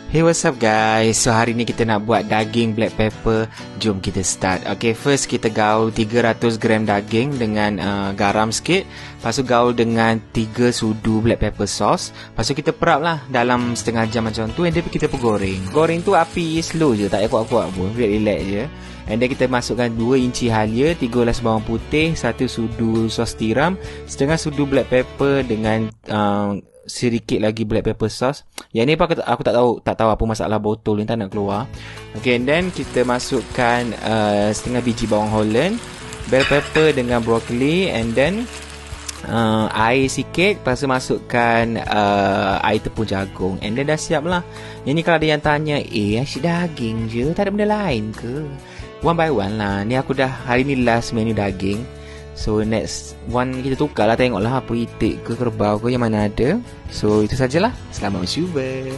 Hey, what's up guys? So hari ni kita nak buat daging black pepper. Jom kita start. Okay, first kita gaul 300 gram daging dengan garam sikit. Lepas tu gaul dengan 3 sudu black pepper sauce. Lepas tu kita perap lah dalam setengah jam macam tu. And then kita pun goreng. Goreng tu api slow je, tak payah kuat-kuat pun. Biar relax je. And then kita masukkan 2 inci halia, 3 ulas bawang putih, 1 sudu sos tiram, setengah sudu black pepper dengan sedikit lagi black pepper sauce. Yang ni pun aku tak tahu apa masalah botol ni, tak nak keluar. Okay, and then kita masukkan setengah biji bawang holland, bell pepper dengan broccoli, and then air sikit. Lepas tu masukkan air tepung jagung. And then dah siap lah. Yang ni kalau ada yang tanya, asyik daging je, tak ada benda lain ke? One by one lah. Ni aku dah, hari ni last menu daging. So next one kita tukar lah, tengok lah apa itik ke kerbau ke yang mana ada. So itu sajalah. Selamat mencuba.